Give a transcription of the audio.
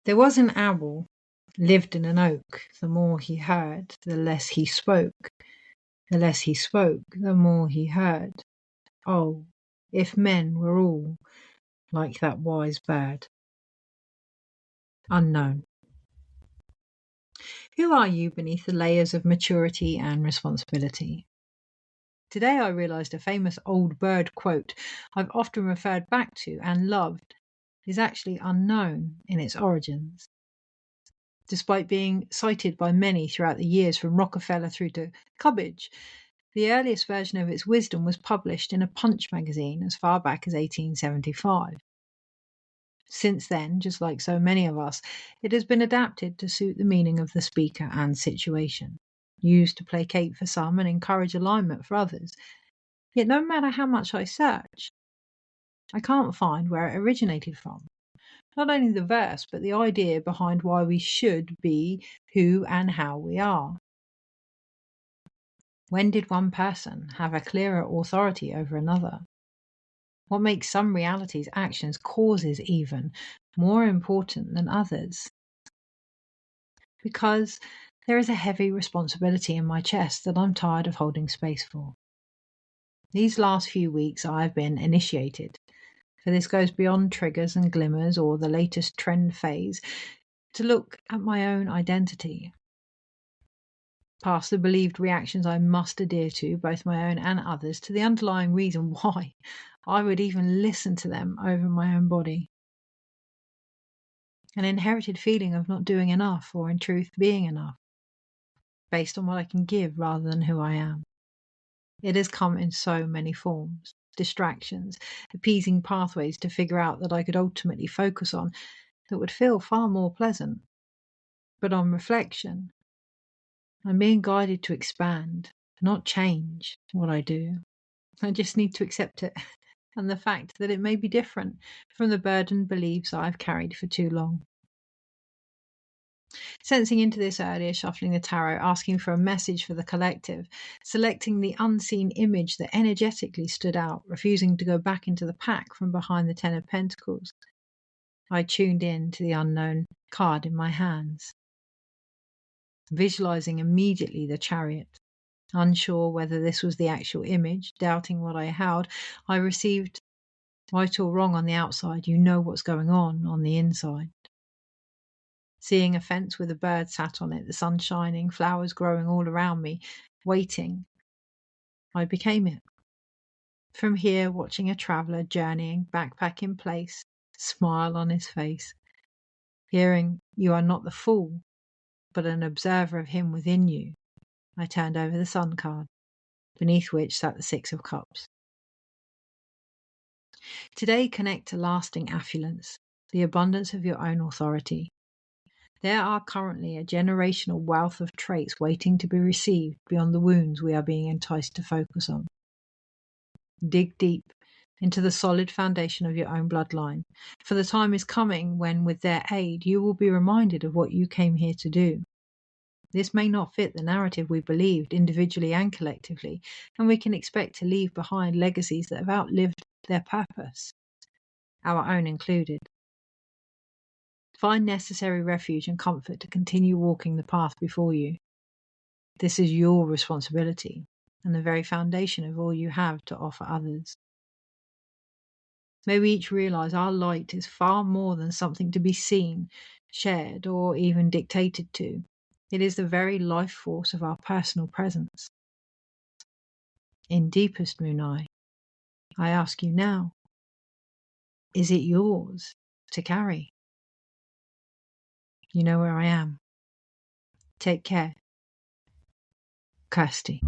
There was an owl, lived in an oak. The more he heard, the less he spoke. The less he spoke, the more he heard. Oh, if men were all like that wise bird. Unknown. Who are you beneath the layers of maturity and responsibility? Today I realised a famous old bird quote I've often referred back to and loved is actually unknown in its origins. Despite being cited by many throughout the years from Rockefeller through to Cubbage, the earliest version of its wisdom was published in a Punch magazine as far back as 1875. Since then, just like so many of us, it has been adapted to suit the meaning of the speaker and situation, used to placate for some and encourage alignment for others. Yet no matter how much I search, I can't find where it originated from. Not only the verse, but the idea behind why we should be who and how we are. When did one person have a clearer authority over another? What makes some realities, actions, causes even, more important than others? Because there is a heavy responsibility in my chest that I'm tired of holding space for. These last few weeks I have been initiated, for this goes beyond triggers and glimmers or the latest trend phase, to look at my own identity. Past the believed reactions I must adhere to, both my own and others, to the underlying reason why I would even listen to them over my own body. An inherited feeling of not doing enough, or in truth being enough, based on what I can give rather than who I am. It has come in so many forms: distractions, appeasing pathways to figure out that I could ultimately focus on that would feel far more pleasant. But on reflection, I'm being guided to expand, not change what I do. I just need to accept it and the fact that it may be different from the burdened beliefs I've carried for too long. Sensing into this earlier, shuffling the tarot, asking for a message for the collective, selecting the unseen image that energetically stood out, refusing to go back into the pack from behind the Ten of Pentacles, I tuned in to the unknown card in my hands, visualizing immediately the Chariot. Unsure whether this was the actual image, doubting what I held, I received, right or wrong on the outside, you know what's going on the inside. Seeing a fence with a bird sat on it, the sun shining, flowers growing all around me, waiting, I became it. From here, watching a traveller journeying, backpack in place, smile on his face, hearing, you are not the fool, but an observer of him within you, I turned over the Sun card, beneath which sat the Six of Cups. Today, connect to lasting affluence, the abundance of your own authority. There are currently a generational wealth of traits waiting to be received beyond the wounds we are being enticed to focus on. Dig deep into the solid foundation of your own bloodline, for the time is coming when, with their aid, you will be reminded of what you came here to do. This may not fit the narrative we believed individually and collectively, and we can expect to leave behind legacies that have outlived their purpose, our own included. Find necessary refuge and comfort to continue walking the path before you. This is your responsibility and the very foundation of all you have to offer others. May we each realize our light is far more than something to be seen, shared, or even dictated to. It is the very life force of our personal presence. In deepest Moonai, I ask you now, is it yours to carry? You know where I am. Take care. Kirsty.